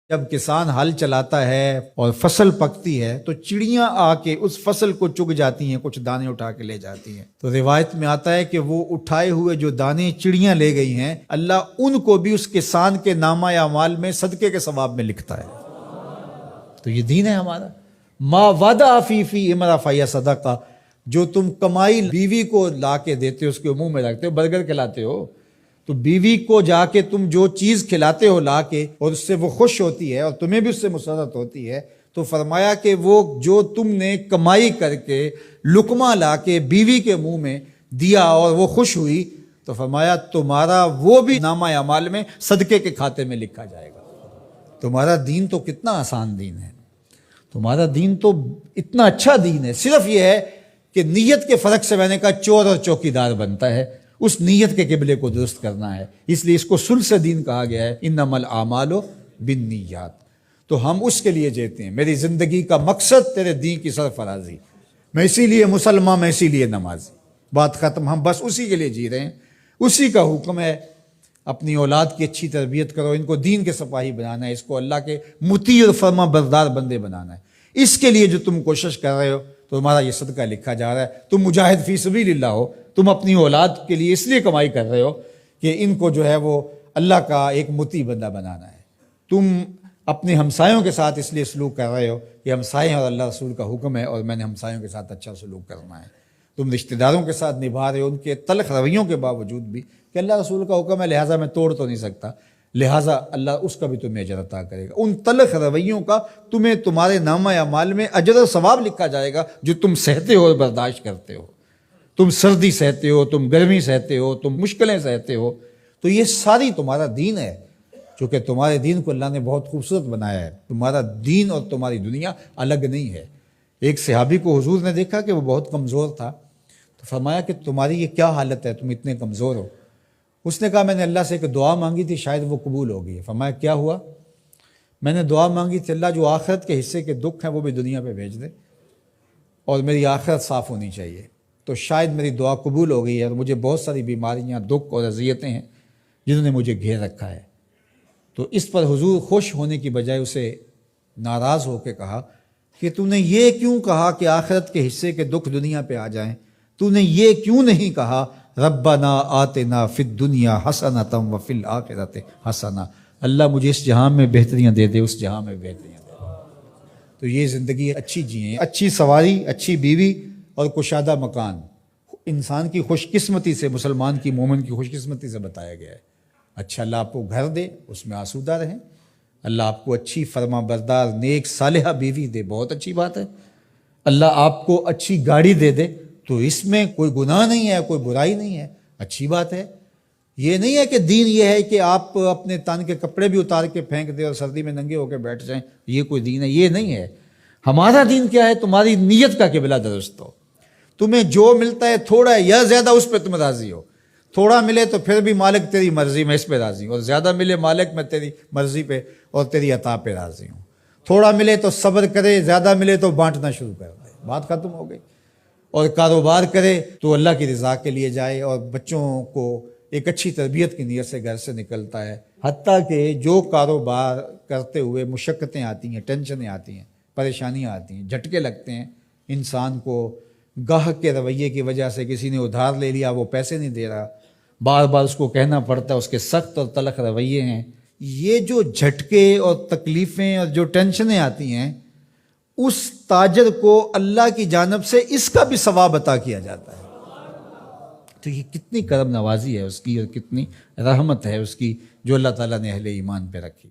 جب کسان ہل چلاتا ہے اور فصل پکتی ہے تو چڑیاں آ کے اس فصل کو چگ جاتی ہیں، کچھ دانے اٹھا کے لے جاتی ہیں۔ تو روایت میں آتا ہے کہ وہ اٹھائے ہوئے جو دانے چڑیاں لے گئی ہیں، اللہ ان کو بھی اس کسان کے نامہ اعمال میں صدقے کے ثواب میں لکھتا ہے۔ تو یہ دین ہے ہمارا۔ ما وعدہ فی امرا فیا صدقہ، جو تم کمائی بیوی کو لا کے دیتے ہو، اس کے منہ میں رکھتے ہو، برگر کھلاتے ہو، تو بیوی کو جا کے تم جو چیز کھلاتے ہو لا کے، اور اس سے وہ خوش ہوتی ہے اور تمہیں بھی اس سے مسرت ہوتی ہے، تو فرمایا کہ وہ جو تم نے کمائی کر کے لقمہ لا کے بیوی کے منہ میں دیا اور وہ خوش ہوئی، تو فرمایا تمہارا وہ بھی نامہ اعمال میں صدقے کے کھاتے میں لکھا جائے گا۔ تمہارا دین تو کتنا آسان دین ہے، تمہارا دین تو اتنا اچھا دین ہے۔ صرف یہ ہے کہ نیت کے فرق سے میں نے کہا چور اور چوکیدار بنتا ہے، اس نیت کے قبلے کو درست کرنا ہے، اس لیے اس کو ثلث دین کہا گیا ہے، انما الاعمال بالنیات۔ تو ہم اس کے لیے جیتے ہیں، میری زندگی کا مقصد تیرے دین کی سرفرازی، میں اسی لیے مسلمان، میں اسی لیے نمازی، بات ختم۔ ہم بس اسی کے لیے جی رہے ہیں، اسی کا حکم ہے۔ اپنی اولاد کی اچھی تربیت کرو، ان کو دین کے سپاہی بنانا ہے، اس کو اللہ کے مطیع اور فرما بردار بندے بنانا ہے۔ اس کے لیے جو تم کوشش کر رہے ہو تو تمہارا یہ صدقہ لکھا جا رہا ہے۔ تم مجاہد فی سبیل اللہ ہو، تم اپنی اولاد کے لیے اس لیے کمائی کر رہے ہو کہ ان کو جو ہے وہ اللہ کا ایک مطیع بندہ بنانا ہے۔ تم اپنے ہمسایوں کے ساتھ اس لیے سلوک کر رہے ہو کہ ہمسائے اور اللہ رسول کا حکم ہے اور میں نے ہمسایوں کے ساتھ اچھا سلوک کرنا ہے۔ تم رشتہ داروں کے ساتھ نبھا رہے ہو ان کے تلخ رویوں کے باوجود بھی کہ اللہ رسول کا حکم ہے، لہٰذا میں توڑ تو نہیں سکتا، لہٰذا اللہ اس کا بھی تمہیں اجر عطا کرے گا۔ ان تلخ رویوں کا تمہیں تمہارے نامہ اعمال میں اجر و ثواب لکھا جائے گا جو تم سہتے ہو اور برداشت کرتے ہو۔ تم سردی سہتے ہو، تم گرمی سہتے ہو، تم مشکلیں سہتے ہو، تو یہ ساری تمہارا دین ہے۔ چونکہ تمہارے دین کو اللہ نے بہت خوبصورت بنایا ہے، تمہارا دین اور تمہاری دنیا الگ نہیں ہے۔ ایک صحابی کو حضور نے دیکھا کہ وہ بہت کمزور تھا، تو فرمایا کہ تمہاری یہ کیا حالت ہے، تم اتنے کمزور ہو؟ اس نے کہا میں نے اللہ سے ایک دعا مانگی تھی، شاید وہ قبول ہو گئی ہے۔ فرمایا کیا ہوا؟ میں نے دعا مانگی تھی اللہ جو آخرت کے حصے کے دکھ ہیں وہ بھی دنیا پہ بھیج دے اور میری آخرت صاف ہونی چاہیے، تو شاید میری دعا قبول ہو گئی ہے، اور مجھے بہت ساری بیماریاں، دکھ اور اذیتیں ہیں جنہوں نے مجھے گھیر رکھا ہے۔ تو اس پر حضور خوش ہونے کی بجائے اسے ناراض ہو کے کہا کہ تو نے یہ کیوں کہا کہ آخرت کے حصے کے دکھ دنیا پہ آ جائیں؟ تو نے یہ کیوں نہیں کہا ربنا آتنا فی الدنیا حسنۃ وفی الآخرۃ حسنہ، اللہ مجھے اس جہاں میں بہتریاں دے دے، اس جہاں میں بہتریاں دے دے۔ تو یہ زندگی اچھی جئیں، اچھی سواری، اچھی بیوی اور کشادہ مکان، انسان کی خوش قسمتی سے، مسلمان کی، مومن کی خوش قسمتی سے بتایا گیا ہے۔ اچھا اللہ آپ کو گھر دے، اس میں آسودہ رہیں، اللہ آپ کو اچھی فرما بردار نیک صالحہ بیوی دے، بہت اچھی بات ہے۔ اللہ آپ کو اچھی گاڑی دے دے تو اس میں کوئی گناہ نہیں ہے، کوئی برائی نہیں ہے، اچھی بات ہے۔ یہ نہیں ہے کہ دین یہ ہے کہ آپ اپنے تن کے کپڑے بھی اتار کے پھینک دیں اور سردی میں ننگے ہو کے بیٹھ جائیں، یہ کوئی دین ہے، یہ نہیں ہے۔ ہمارا دین کیا ہے؟ تمہاری نیت کا قبلہ درست ہو، تمہیں جو ملتا ہے تھوڑا یا زیادہ اس پہ تم راضی ہو۔ تھوڑا ملے تو پھر بھی مالک تیری مرضی میں اس پہ راضی ہوں، اور زیادہ ملے مالک میں تیری مرضی پہ اور تیری عطا پہ راضی ہوں۔ تھوڑا ملے تو صبر کرے، زیادہ ملے تو بانٹنا شروع کر دے، بات ختم ہو گئی۔ اور کاروبار کرے تو اللہ کی رضا کے لیے جائے، اور بچوں کو ایک اچھی تربیت کی نیت سے گھر سے نکلتا ہے۔ حتیٰ کہ جو کاروبار کرتے ہوئے مشقتیں آتی ہیں، ٹینشنیں آتی ہیں، پریشانیاں آتی ہیں، جھٹکے لگتے ہیں انسان کو، گاہک کے رویے کی وجہ سے کسی نے ادھار لے لیا، وہ پیسے نہیں دے رہا، بار بار اس کو کہنا پڑتا ہے، اس کے سخت اور تلخ رویے ہیں۔ یہ جو جھٹکے اور تکلیفیں اور جو ٹینشنیں آتی ہیں، اس تاجر کو اللہ کی جانب سے اس کا بھی ثواب عطا کیا جاتا ہے۔ تو یہ کتنی کرم نوازی ہے اس کی، اور کتنی رحمت ہے اس کی جو اللہ تعالیٰ نے اہل ایمان پہ رکھی۔